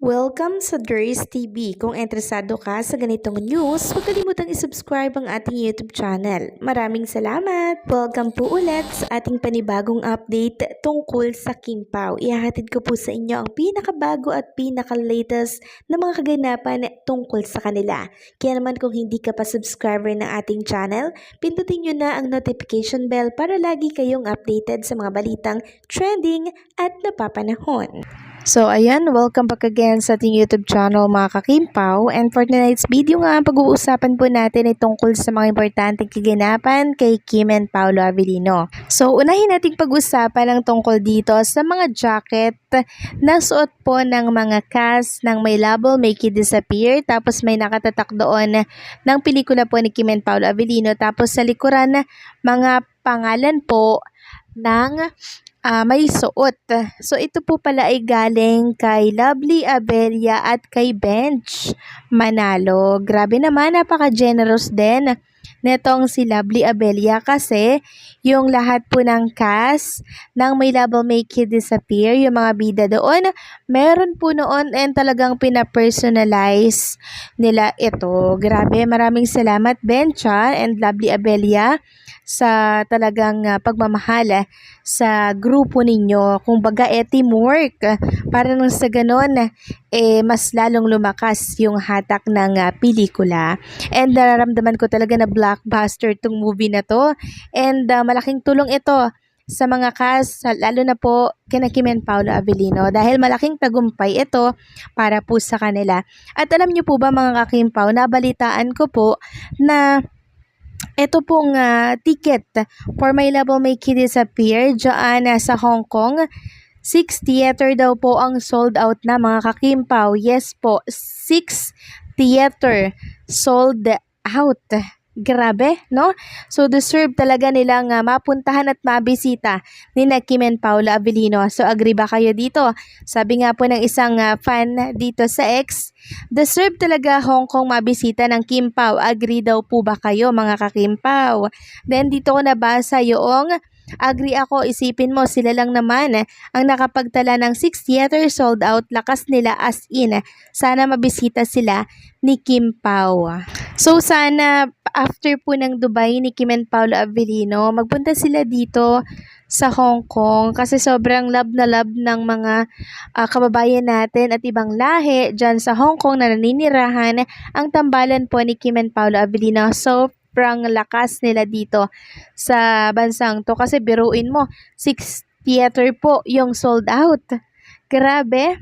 Welcome sa Durs TV. Kung interesado ka sa ganitong news, huwag kalimutang isubscribe ang ating YouTube channel. Maraming salamat! Welcome po ulit sa ating panibagong update tungkol sa Kim Pao. Ihahatid ko po sa inyo ang pinakabago at pinaka-latest na mga kaganapan tungkol sa kanila. Kaya naman kung hindi ka pa subscriber ng ating channel, pindutin nyo na ang notification bell para lagi kayong updated sa mga balitang trending at napapanahon. So ayan, welcome back again sa ating YouTube channel mga kakimpaw. And for tonight's video nga, pag-uusapan po natin ay tungkol sa mga importanteng kaganapan kay Kim and Paolo Avellino. So unahin natin pag-usapan ang tungkol dito sa mga jacket na suot po ng mga cast ng may label Make It Disappear. Tapos may nakatatak doon ng pelikula po ni Kim and Paolo Avellino. Tapos sa likuran, mga pangalan po ng may suot. So ito po pala ay galing kay Lovely Abella at kay Bench Manalo. Grabe naman, napaka-generous din netong si Lovely Abella kasi yung lahat po ng cast ng may label Make It Disappear, yung mga bida doon, meron po noon and talagang pinapersonalize nila ito. Grabe, maraming salamat Bench and Lovely Abella sa talagang pagmamahal sa grupo ninyo. Kung baga teamwork, para nang sa ganon mas lalong lumakas yung hatak ng pelikula. And nararamdaman ko talaga na blockbuster tong movie na to. And malaking tulong ito sa mga cast, lalo na po kina Kim and Paolo Avellino dahil malaking tagumpay ito para po sa kanila. At alam niyo po ba mga kakimpaw, nabalitaan ko po na ito pong ticket for My Love Will Make You Disappear dyan sa Hong Kong. 6 theater daw po ang sold out na mga kakimpaw. Yes po, 6 theater sold out. Grabe, no? So, deserve talaga nilang mapuntahan at mabisita ni Kim and Paolo Avellino. So, agree ba kayo dito? Sabi nga po ng isang fan dito sa X, deserve talaga Hong Kong mabisita ng Kim Pao. Agree daw po ba kayo mga kakimpaw? Then, dito ko nabasa yung agree ako, isipin mo, sila lang naman ang nakapagtala ng 6 theater sold out, lakas nila as in. Sana mabisita sila ni Kim Pao. So sana after po ng Dubai ni Kim and Paolo Avellino, magpunta sila dito sa Hong Kong kasi sobrang love na love ng mga kababayan natin at ibang lahi dyan sa Hong Kong na naninirahan ang tambalan po ni Kim and Paolo Avellino. So sobrang lakas nila dito sa bansang to kasi biruin mo 6 theater po yung sold out. Grabe,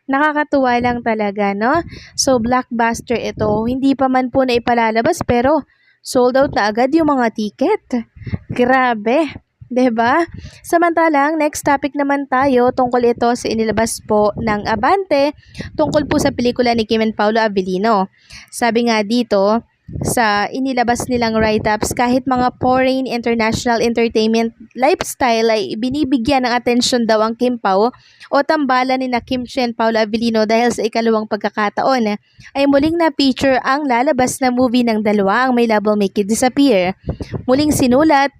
nakakatuwa lang talaga, no? So blockbuster ito, hindi pa man po na ipalalabas pero sold out na agad yung mga ticket. Grabe, 'di ba? Samantalang next topic naman tayo, tungkol ito sa inilabas po ng Abante tungkol po sa pelikula ni Kim and Paolo Avellino. Sabi nga dito sa inilabas nilang write-ups, kahit mga foreign international entertainment lifestyle ay binibigyan ng atensyon daw ang Kim Pao o tambalan ni na Kim Chiu and Paolo Avellino dahil sa ikalawang pagkakataon ay muling na-feature ang lalabas na movie ng dalawa, ang may label Make It Disappear. Muling sinulat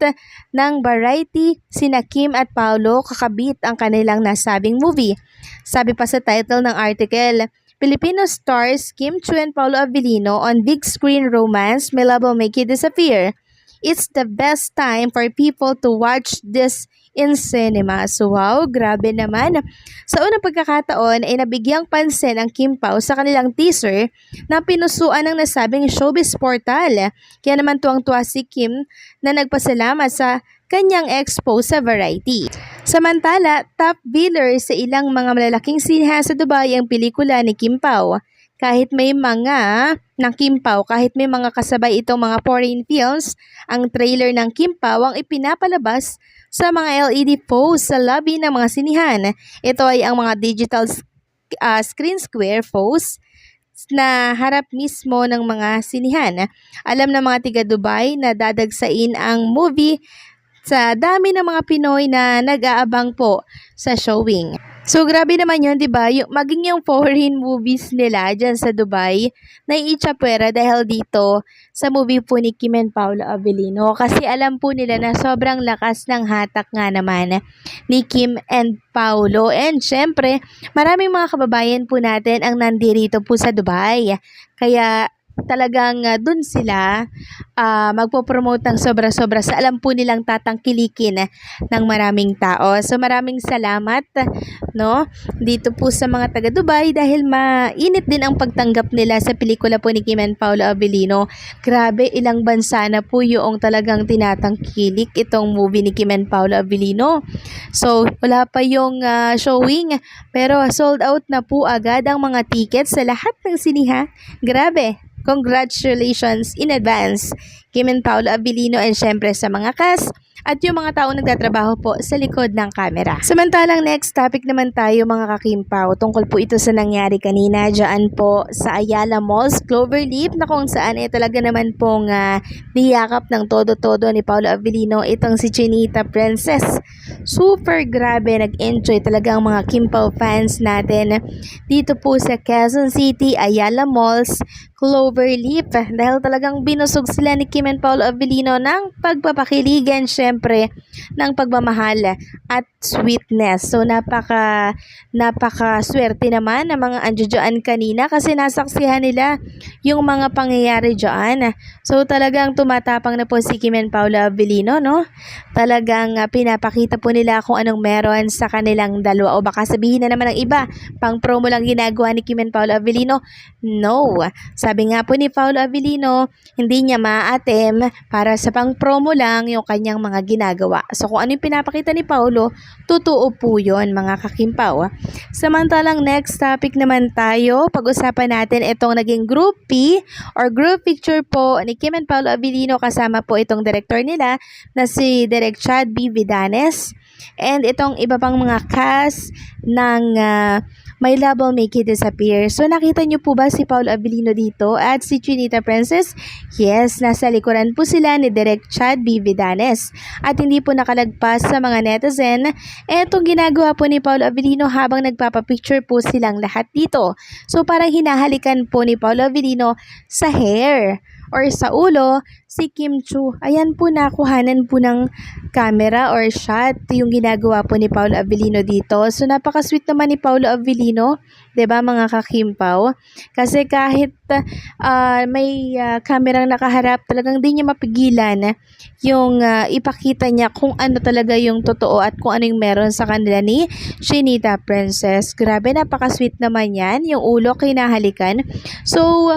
ng Variety sina Kim at Paolo kakabit ang kanilang nasabing movie. Sabi pa sa title ng article, Filipino stars Kim Chiu and Paolo Avellino on big screen romance My Love Will Make You Disappear. It's the best time for people to watch this in cinema. So wow, grabe naman. Sa unang pagkakataon ay nabigyang pansin ang Kim Pao sa kanilang teaser na pinusuan ng nasabing showbiz portal. Kaya naman tuwang-tuwa si Kim na nagpasalamat sa kanyang expo sa Variety. Samantala, top biller sa ilang mga malalaking sinehan sa Dubai ang pelikula ni Kim Pao. Kahit may mga kasabay itong mga foreign films, ang trailer ng Kim Pao ang ipinapalabas sa mga LED posts sa lobby ng mga sinihan. Ito ay ang mga digital screen square posts na harap mismo ng mga sinihan. Alam ng mga tiga Dubai na dadagsain ang movie sa dami ng mga Pinoy na nag-aabang po sa showing. So, grabe naman yun, 'di ba? Maging yung foreign movies nila diyan sa Dubai, naiitsapwera dahil dito sa movie po ni Kim and Paolo Avellino. Kasi alam po nila na sobrang lakas ng hatak nga naman ni Kim and Paolo. And syempre, maraming mga kababayan po natin ang nandirito po sa Dubai. Kaya talagang dun sila magpo-promote ng sobra-sobra sa alam po nilang tatangkilikin ng maraming tao. So maraming salamat, no, dito po sa mga taga Dubai dahil mainit din ang pagtanggap nila sa pelikula po ni Kim and Paolo Avellino. Grabe, ilang bansa na po yung talagang tinatangkilik itong movie ni Kim and Paolo Avellino. So wala pa yung showing pero sold out na po agad ang mga tickets sa lahat ng siniha. Grabe. Congratulations in advance, Kim and Paolo Avellino, and syempre sa mga cast at yung mga taong nagtatrabaho po sa likod ng camera. Samantalang next topic naman tayo mga kakimpaw. Tungkol po ito sa nangyari kanina dyan po sa Ayala Malls, Cloverleaf, na kung saan talaga naman pong niyakap ng todo-todo ni Paolo Avellino itong si Chinita Princess. Super grabe, nag-enjoy talaga ang mga Kimpaw fans natin dito po sa Quezon City, Ayala Malls, Cloverleaf, dahil talagang binusog sila ni Kim and Paolo Avellino ng pagpapakiligan, syempre ng pagmamahal at sweetness. So napaka swerte naman ng mga andyan kanina kasi nasaksihan nila yung mga pangyayari dyan. So talagang tumatapang na po si Kim and Paolo Avellino, no? Talagang pinapakita po nila kung anong meron sa kanilang dalawa, o baka sabihin na naman ng iba, pang promo lang ginagawa ni Kim and Paolo Avellino. No, sabi nga po ni Paolo Avellino, hindi niya maatem para sa pang promo lang yung kanyang mga ginagawa. So kung ano yung pinapakita ni Paolo, totoo po yun mga kakimpaw. Samantalang next topic naman tayo, pag-usapan natin itong naging group P or group picture po ni Kim and Paolo Avellino kasama po itong director nila na si Direk Chad B. Vidanes and itong iba pang mga cast ng My Love Will Make You Disappear. So nakita niyo po ba si Paolo Avellino dito at si Chinita Princess? Yes, nasa likuran po sila ni Direk Chad B. Vidanes. At hindi po nakalagpas sa mga netizen etong ginagawa po ni Paolo Avellino habang nagpapapicture po silang lahat dito. So parang hinahalikan po ni Paolo Avellino sa hair or sa ulo si Kim Chu. Ayan po, nakuhanan po ng camera or shot yung ginagawa po ni Paolo Avellino dito. So napaka-sweet naman ni Paolo Avellino, 'di ba mga kakimpaw? Kasi kahit may kamerang nakaharap, talagang di niya mapigilan yung ipakita niya kung ano talaga yung totoo at kung ano yung meron sa kanila ni Chinita Princess. Grabe, napaka-sweet naman yan. Yung ulo kinahalikan. So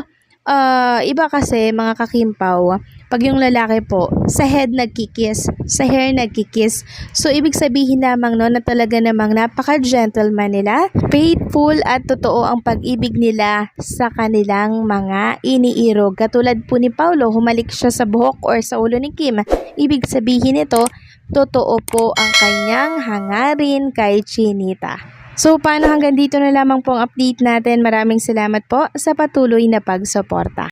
iba kasi mga kakimpaw, pag yung lalaki po, sa head nagkikis, sa hair nagkikis. So, ibig sabihin lamang no, na talaga namang napaka-gentleman nila, faithful at totoo ang pag-ibig nila sa kanilang mga iniirog. Katulad po ni Paolo, humalik siya sa buhok or sa ulo ni Kim. Ibig sabihin ito, totoo po ang kanyang hangarin kay Chinita. So, paano hanggang dito na lamang po ang update natin. Maraming salamat po sa patuloy na pagsuporta.